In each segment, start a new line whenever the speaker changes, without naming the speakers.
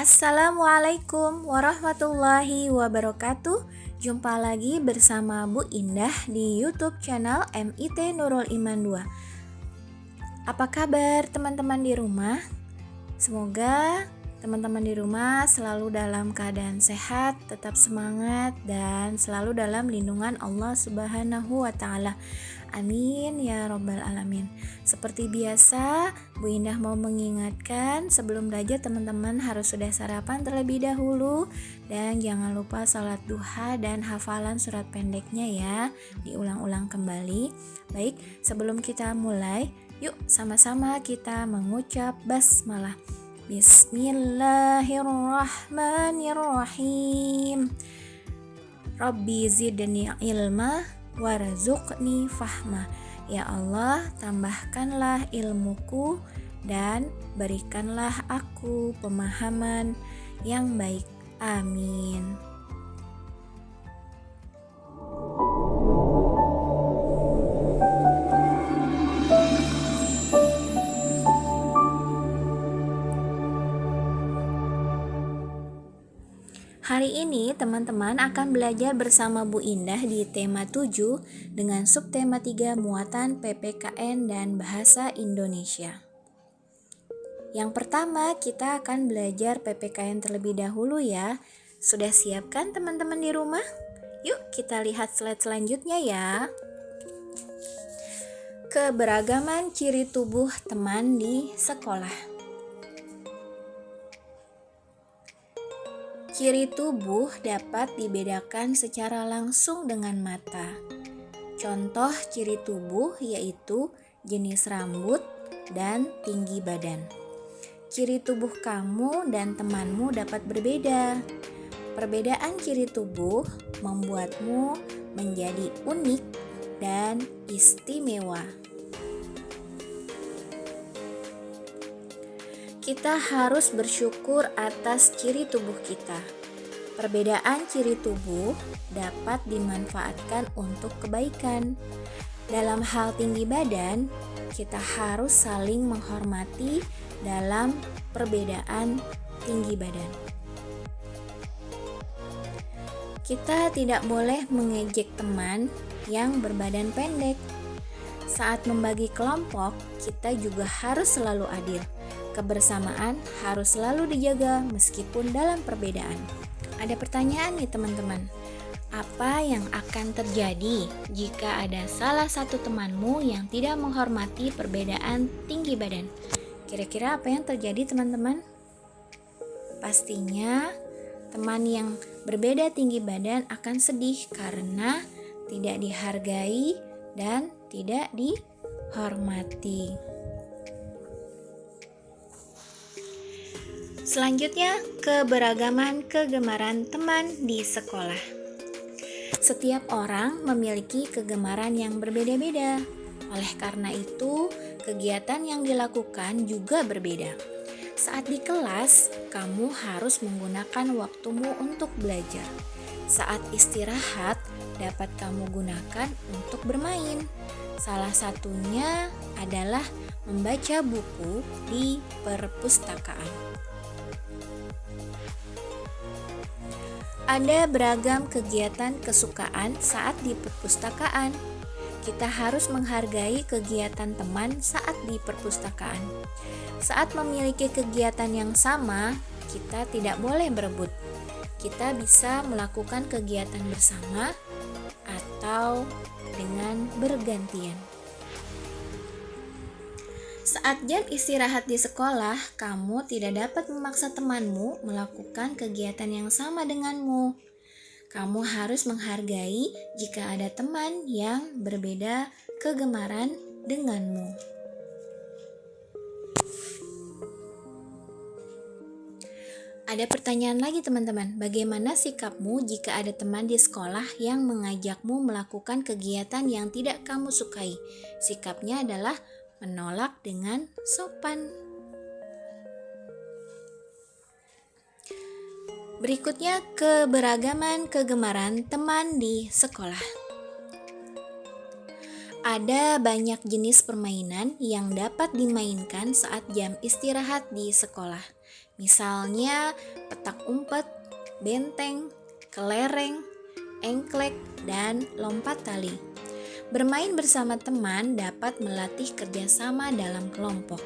Assalamualaikum warahmatullahi wabarakatuh. Jumpa lagi bersama Bu Indah di YouTube channel MIT Nurul Iman 2. Apa kabar teman-teman di rumah? Semoga teman-teman di rumah selalu dalam keadaan sehat, tetap semangat, dan selalu dalam lindungan Allah Subhanahu wa Ta'ala. Amin ya Rabbal Alamin. Seperti biasa, Bu Indah mau mengingatkan sebelum belajar teman-teman harus sudah sarapan terlebih dahulu. Dan jangan lupa sholat duha dan hafalan surat pendeknya ya. Diulang-ulang kembali. Baik, sebelum kita mulai, yuk sama-sama kita mengucap basmalah. Bismillahirrahmanirrahim. Rabbi zidni ilma warzuqni fahma. Ya Allah, tambahkanlah ilmuku dan berikanlah aku pemahaman yang baik. Amin. Hari ini teman-teman akan belajar bersama Bu Indah di tema 7 dengan subtema 3 muatan PPKN dan bahasa Indonesia. Yang pertama kita akan belajar PPKN terlebih dahulu ya. Sudah siap kan teman-teman di rumah? Yuk kita lihat slide selanjutnya ya. Keberagaman ciri tubuh teman di sekolah. Ciri tubuh dapat dibedakan secara langsung dengan mata. Contoh ciri tubuh yaitu jenis rambut dan tinggi badan. Ciri tubuh kamu dan temanmu dapat berbeda. Perbedaan ciri tubuh membuatmu menjadi unik dan istimewa. Kita harus bersyukur atas ciri tubuh kita. Perbedaan ciri tubuh dapat dimanfaatkan untuk kebaikan. Dalam hal tinggi badan, kita harus saling menghormati dalam perbedaan tinggi badan. Kita tidak boleh mengejek teman yang berbadan pendek. Saat membagi kelompok, kita juga harus selalu adil. Kebersamaan harus selalu dijaga meskipun dalam perbedaan. Ada pertanyaan nih teman-teman. Apa yang akan terjadi jika ada salah satu temanmu yang tidak menghormati perbedaan tinggi badan? Kira-kira apa yang terjadi teman-teman? Pastinya teman yang berbeda tinggi badan akan sedih karena tidak dihargai dan tidak dihormati. Selanjutnya, keberagaman kegemaran teman di sekolah. Setiap orang memiliki kegemaran yang berbeda-beda. Oleh karena itu, kegiatan yang dilakukan juga berbeda. Saat di kelas, kamu harus menggunakan waktumu untuk belajar. Saat istirahat, dapat kamu gunakan untuk bermain. Salah satunya adalah membaca buku di perpustakaan. Ada beragam kegiatan kesukaan saat di perpustakaan. Kita harus menghargai kegiatan teman saat di perpustakaan. Saat memiliki kegiatan yang sama, kita tidak boleh berebut. Kita bisa melakukan kegiatan bersama atau dengan bergantian. Saat jam istirahat di sekolah, kamu tidak dapat memaksa temanmu melakukan kegiatan yang sama denganmu. Kamu harus menghargai jika ada teman yang berbeda kegemaran denganmu. Ada pertanyaan lagi teman-teman, bagaimana sikapmu jika ada teman di sekolah yang mengajakmu melakukan kegiatan yang tidak kamu sukai? Sikapnya adalah menolak dengan sopan. Berikutnya, keberagaman kegemaran teman di sekolah. Ada banyak jenis permainan yang dapat dimainkan saat jam istirahat di sekolah. Misalnya petak umpet, benteng, kelereng, engklek, dan lompat tali. Bermain bersama teman dapat melatih kerjasama dalam kelompok.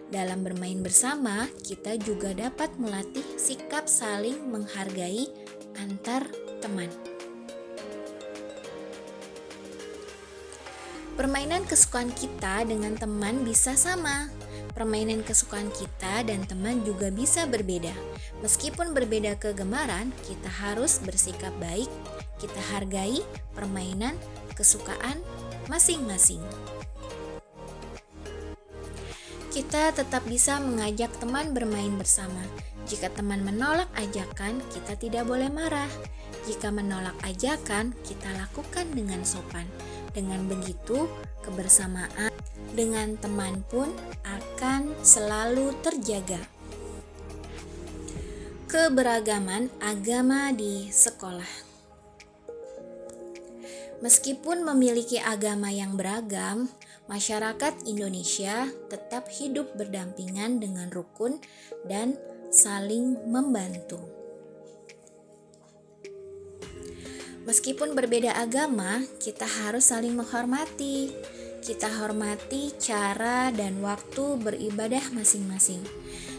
Dalam bermain bersama, kita juga dapat melatih sikap saling menghargai antar teman. Permainan kesukaan kita dengan teman bisa sama. Permainan kesukaan kita dan teman juga bisa berbeda. Meskipun berbeda kegemaran, kita harus bersikap baik. Kita hargai permainan kesukaan masing-masing. Kita tetap bisa mengajak teman bermain bersama. Jika teman menolak ajakan, kita tidak boleh marah. Jika menolak ajakan, kita lakukan dengan sopan. Dengan begitu, kebersamaan dengan teman pun akan selalu terjaga. Keberagaman agama di sekolah. Meskipun memiliki agama yang beragam, masyarakat Indonesia tetap hidup berdampingan dengan rukun dan saling membantu. Meskipun berbeda agama, kita harus saling menghormati. Kita hormati cara dan waktu beribadah masing-masing.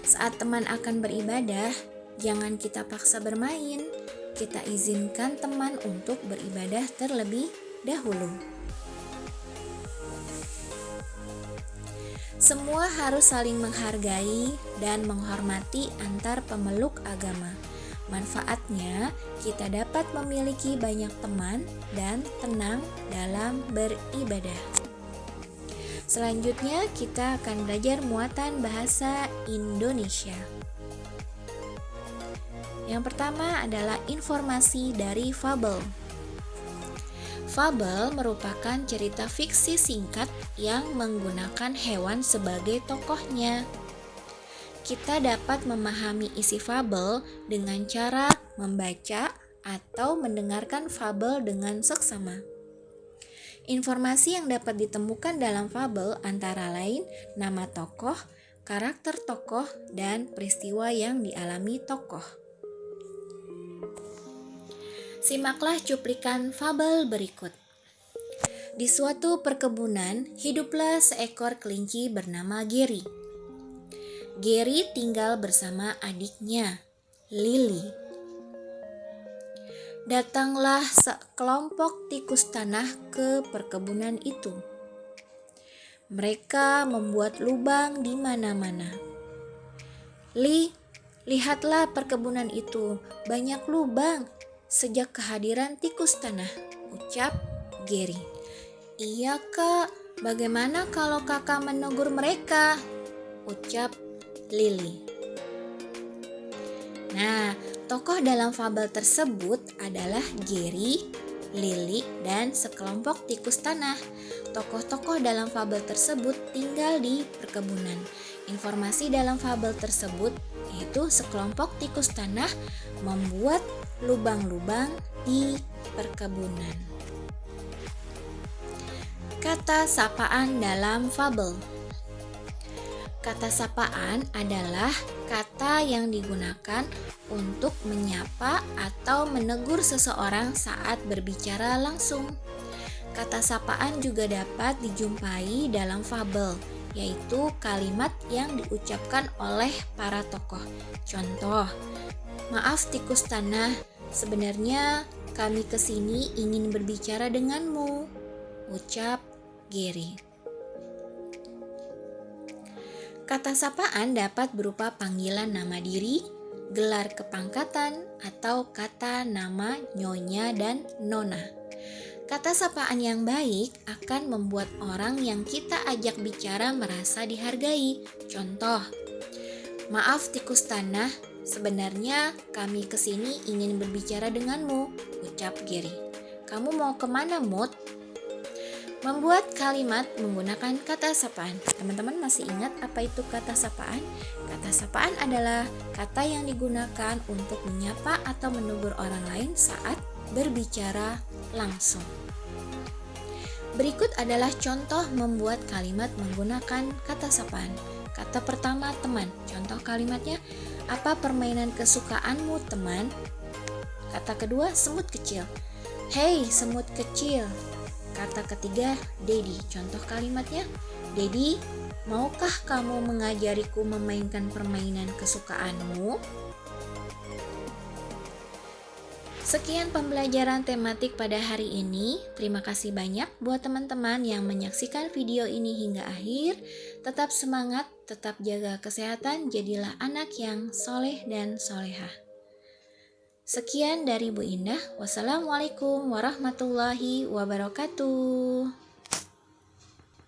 Saat teman akan beribadah, jangan kita paksa bermain. Kita izinkan teman untuk beribadah terlebih dahulu. Semua harus saling menghargai dan menghormati antar pemeluk agama. Manfaatnya, kita dapat memiliki banyak teman dan tenang dalam beribadah. Selanjutnya, kita akan belajar muatan bahasa Indonesia. Yang pertama adalah informasi dari fabel. Fabel merupakan cerita fiksi singkat yang menggunakan hewan sebagai tokohnya. Kita dapat memahami isi fabel dengan cara membaca atau mendengarkan fabel dengan seksama. Informasi yang dapat ditemukan dalam fabel antara lain nama tokoh, karakter tokoh, dan peristiwa yang dialami tokoh. Simaklah cuplikan fabel berikut. Di suatu perkebunan, hiduplah seekor kelinci bernama Gary. Gary tinggal bersama adiknya, Lily. Datanglah sekelompok tikus tanah ke perkebunan itu. Mereka membuat lubang di mana-mana. Lihatlah perkebunan itu, banyak lubang sejak kehadiran tikus tanah, ucap Gary. Iya kak, bagaimana kalau kakak menegur mereka? Ucap Lily. Nah, tokoh dalam fabel tersebut adalah Gary, Lily, dan sekelompok tikus tanah. Tokoh-tokoh dalam fabel tersebut tinggal di perkebunan. Informasi dalam fabel tersebut yaitu sekelompok tikus tanah membuat lubang-lubang di perkebunan. Kata sapaan dalam fabel. Kata sapaan adalah kata yang digunakan untuk menyapa atau menegur seseorang saat berbicara langsung. Kata sapaan juga dapat dijumpai dalam fabel, yaitu kalimat yang diucapkan oleh para tokoh. Contoh, maaf tikus tanah, sebenarnya kami kesini ingin berbicara denganmu, ucap Gary. Kata sapaan dapat berupa panggilan nama diri, gelar kepangkatan, atau kata nama nyonya dan nona. Kata sapaan yang baik akan membuat orang yang kita ajak bicara merasa dihargai. Contoh, maaf tikus tanah, sebenarnya kami kesini ingin berbicara denganmu, ucap Gary. Kamu mau kemana, Mut? Membuat kalimat menggunakan kata sapaan. Teman-teman masih ingat apa itu kata sapaan? Kata sapaan adalah kata yang digunakan untuk menyapa atau menegur orang lain saat berbicara langsung. Berikut adalah contoh membuat kalimat menggunakan kata sapaan. Kata pertama, teman. Contoh kalimatnya, Apa permainan kesukaanmu, teman? Kata kedua, semut kecil. Hei, semut kecil. Kata ketiga, Dedi. Contoh kalimatnya, Dedi, maukah kamu mengajariku memainkan permainan kesukaanmu? Sekian pembelajaran tematik pada hari ini. Terima kasih banyak buat teman-teman yang menyaksikan video ini hingga akhir. Tetap semangat, tetap jaga kesehatan, jadilah anak yang soleh dan solehah. Sekian dari Bu Indah. Wassalamualaikum warahmatullahi wabarakatuh.